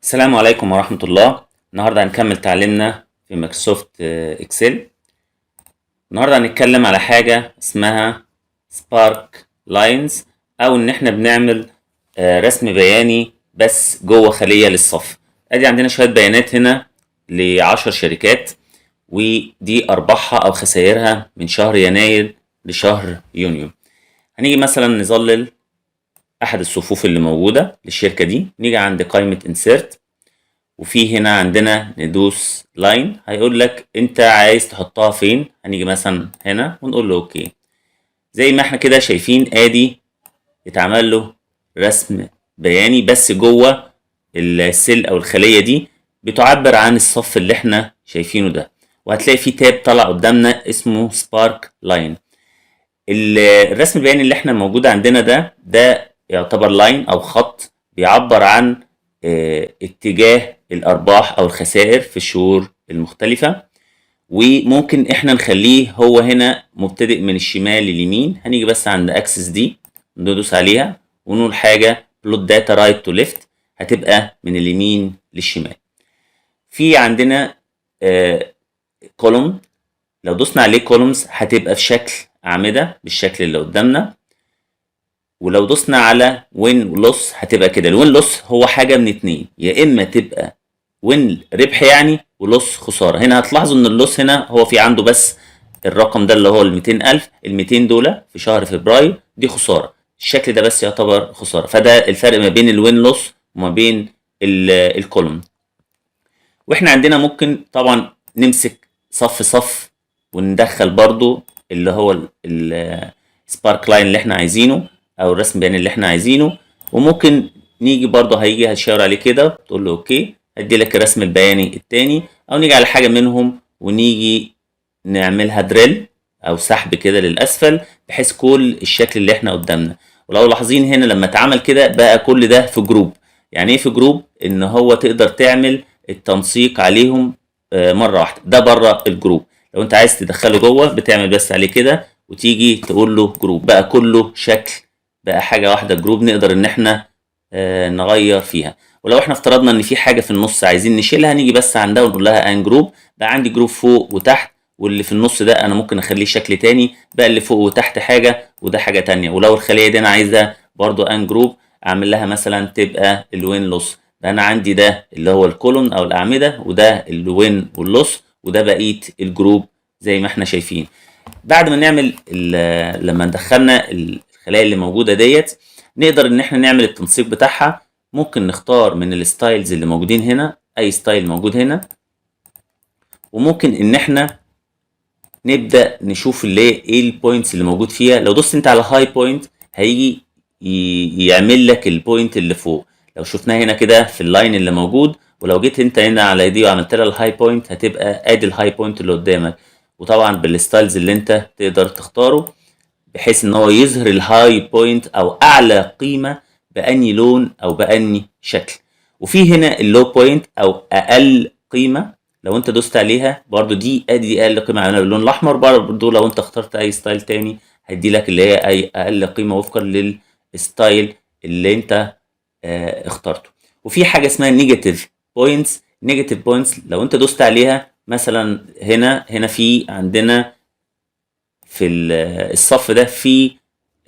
السلام عليكم ورحمة الله. النهاردة هنكمل تعليمنا في مايكروسوفت اكسل. النهاردة هنتكلم على حاجة اسمها سبارك لاينز، او ان احنا بنعمل رسم بياني بس جوه خلية للصف. ادي عندنا شوية بيانات هنا ل10 شركات، ودي ارباحها او خسائرها من شهر يناير لشهر يونيو. هنيجي مثلا نظلل احد الصفوف اللي موجودة للشركة دي، نيجي عند قائمة insert، وفي هنا عندنا ندوس لاين، هيقول لك انت عايز تحطها فين. هنيجي مثلا هنا ونقول له اوكي. زي ما احنا كده شايفين ادي اتعمل له رسم بياني بس جوه السيل او الخلية دي، بتعبر عن الصف اللي احنا شايفينه ده. وهتلاقي في تاب طلع قدامنا اسمه سبارك لاين. الرسم البياني اللي احنا موجود عندنا ده يعتبر لاين او خط بيعبر عن اتجاه الارباح او الخسائر في الشهور المختلفة. وممكن احنا نخليه هو هنا مبتدئ من الشمال لليمين. هنيجي بس عند اكسس دي ندوس عليها ونقول حاجة بلوت داتا رايت تو ليفت، هتبقى من اليمين للشمال. في عندنا كولوم، لو دوسنا عليه كولومز هتبقى في شكل أعمدة بالشكل اللي قدامنا. ولو دوسنا على وين لوس هتبقى كده. الوين لوس هو حاجة من اتنين، يا إما تبقى وين ربح يعني ولوس خسارة. هنا هتلاحظوا إن اللوس هنا هو في عنده بس الرقم ده اللي هو ال200,000. ال200 دول في شهر فبراير دي خسارة، الشكل ده بس يعتبر خسارة. فده الفرق ما بين الوين لوس وما بين الكولوم. واحنا عندنا ممكن طبعا نمسك صف صف وندخل برضو اللي هو السبارك لاين اللي احنا عايزينه او الرسم البياني اللي احنا عايزينه. وممكن نيجي برضو هيجي هتشاور عليه كده تقول له اوكي، هدي لك الرسم البياني التاني. او نيجي على حاجة منهم ونيجي نعملها دريل او سحب كده للاسفل بحيث كل الشكل اللي احنا قدامنا. ولو لاحظين هنا لما اتعمل كده بقى كل ده في جروب. يعني ايه في جروب؟ ان هو تقدر تعمل التنسيق عليهم مرة واحدة. ده بره الجروب، لو انت عايز تدخله جوه بتعمل بس عليه كده وتيجي تقول له جروب، بقى كله شكل، بقى حاجة واحدة جروب نقدر ان احنا نغير فيها. ولو احنا افترضنا ان في حاجة في النص عايزين نشيلها نيجي بس عندها ونقول لها ان جروب. بقى عندي جروب فوق وتحت، واللي في النص ده انا ممكن اخليه شكل تاني، بقى اللي فوق وتحت حاجة وده حاجة تانية. ولو الخلية دي انا عايزها برضو ان جروب اعمل لها مثلا تبقى الوين لوس. انا عندي ده اللي هو الكولون او الاعمده، وده الوين واللوس، وده بقيه الجروب زي ما احنا شايفين. بعد ما نعمل لما دخلنا الخلايا اللي موجوده ديت نقدر ان احنا نعمل التنسيق بتاعها. ممكن نختار من الستايلز اللي موجودين هنا اي ستايل موجود هنا، وممكن ان احنا نبدا نشوف اللي ايه البوينتس اللي موجود فيها. لو دوست انت على هاي بوينت هيجي يعمل لك البوينت اللي فوق. لو شفناها هنا كده في اللاين اللي موجود، ولو جيت انت هنا على دي وعملت لها الهاي بوينت هتبقى ادي الهاي بوينت اللي قدامك. وطبعا بالستايلز اللي انت تقدر تختاره بحيث ان هو يظهر الهاي بوينت او اعلى قيمة باني لون او باني شكل. وفي هنا اللو بوينت او اقل قيمة، لو انت دوست عليها برضو دي ادي اقل قيمة هنا باللون الاحمر. برضو لو انت اخترت اي ستايل تاني هيدي لك اللي هي اي اقل قيمة وفقا للستايل اللي انت اخترته. وفي حاجة اسمها نيجاتيف بوينتس. نيجاتيف بوينتس لو انت دوست عليها مثلا هنا في عندنا في الصف ده في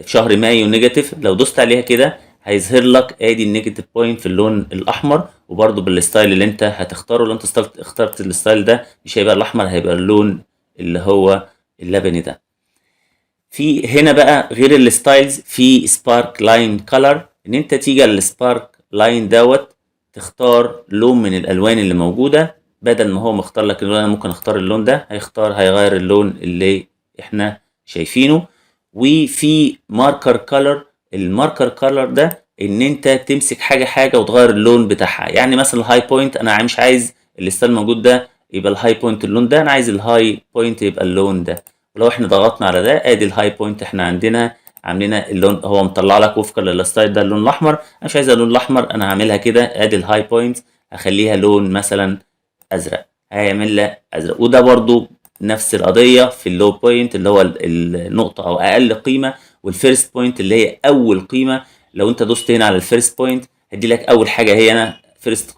شهر مايو نيجاتيف. لو دوست عليها كده هيظهر لك ادي النيجاتيف بوينت في اللون الاحمر، وبرده بالستايل اللي انت هتختاره. لو انت اخترت الستايل ده مش هيبقى الاحمر، هيبقى اللون اللي هو اللبني ده. في هنا بقى غير الستايلز في سبارك لاين كولر، ان انت تيجي على السبارك لاين دوت تختار لون من الالوان اللي موجوده. بدل ما هو مختار لك اللون انا ممكن اختار اللون ده، هيغير اللون اللي احنا شايفينه. وفي ماركر كولر. الماركر كولر ده ان انت تمسك حاجه وتغير اللون بتاعها. يعني مثلا الهاي بوينت انا مش عايز الستايل الموجود ده يبقى الهاي بوينت اللون ده، انا عايز الهاي بوينت يبقى اللون ده. ولو احنا ضغطنا على ده ادي الهاي بوينت احنا عندنا عاملينها اللون، هو مطلع لك وفقا للستايل ده اللون الاحمر. انا مش عايز اللون الاحمر، انا هعملها كده ادي الهاي بوينت هخليها لون مثلا ازرق، هيعمل لها ازرق. وده برضو نفس القضيه في اللو بوينت اللي هو النقطه او اقل قيمه، والفيرست بوينت اللي هي اول قيمه. لو انت دوست هنا على الفيرست بوينت هدي لك اول حاجه هي هنا فيرست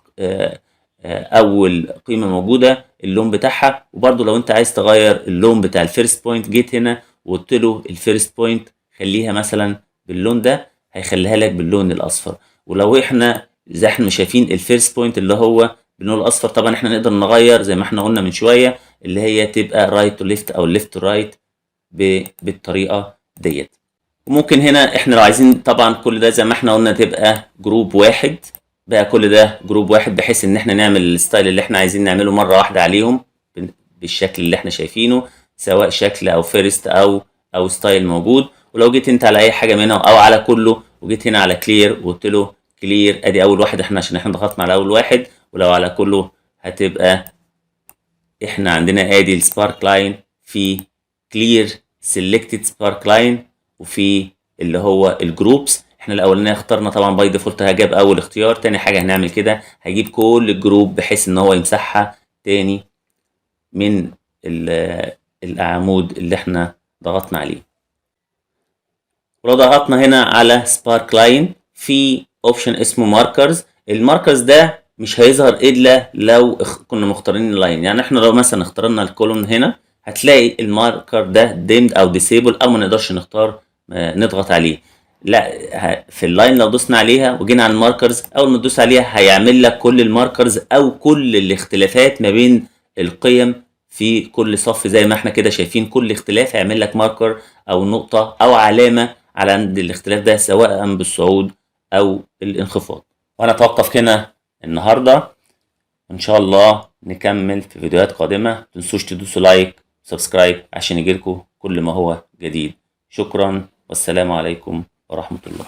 اول قيمه موجوده اللون بتاعها. وبرده لو انت عايز تغير اللون بتاع الفيرست بوينت، جيت هنا وقلت له الفيرست بوينت خليها مثلا باللون ده، هيخليها لك باللون الاصفر. ولو احنا زي احنا شايفين الفيرست بوينت اللي هو باللون الاصفر، طبعا احنا نقدر نغير زي ما احنا قلنا من شويه اللي هي تبقى رايت تو ليفت او ليفت تو رايت بالطريقه ديت. وممكن هنا احنا لو عايزين طبعا كل ده زي ما احنا قلنا تبقى جروب واحد، بقى كل ده جروب واحد بحيث ان احنا نعمل الستايل اللي احنا عايزين نعمله مره واحده عليهم بالشكل اللي احنا شايفينه، سواء شكل او فيرست او ستايل موجود. ولو جيت انت على اي حاجه منهم او على كله وجيت هنا على كلير وقلت له كلير، ادي اول واحد احنا عشان احنا ضغطنا على اول واحد. ولو على كله هتبقى احنا عندنا ادي السبارك لاين في كلير سيلكتد سبارك لاين، وفي اللي هو الجروبس. احنا الاولانيه اخترنا طبعا باي ديفولت هجاب اول اختيار. تاني حاجه هنعمل كده هجيب كل الجروب بحيث ان هو يمسحها تاني من العمود اللي احنا ضغطنا عليه. ولو ضغطنا هنا على سبارك لاين في اوبشن اسمه ماركرز. الماركرز ده مش هيظهر الا لو كنا مختارين اللاين. يعني احنا لو مثلا اخترنا الكولوم هنا هتلاقي الماركر ده ديمد او ديسيبل او ما نقدرش نختار نضغط عليه. لا، في اللاين لو دوسنا عليها وجينا على الماركرز، اول ما تدوس عليها هيعمل لك كل الماركرز او كل الاختلافات ما بين القيم في كل صف. زي ما احنا كده شايفين كل اختلاف هيعمل لك ماركر او نقطة او علامة على عند الاختلاف ده، سواء بالصعود او الانخفاض. وانا اتوقف هنا النهاردة، ان شاء الله نكمل في فيديوهات قادمة. متنسوش تدوسوا لايك وسبسكرايب عشان يجيلكوا كل ما هو جديد. شكرا والسلام عليكم ورحمة الله.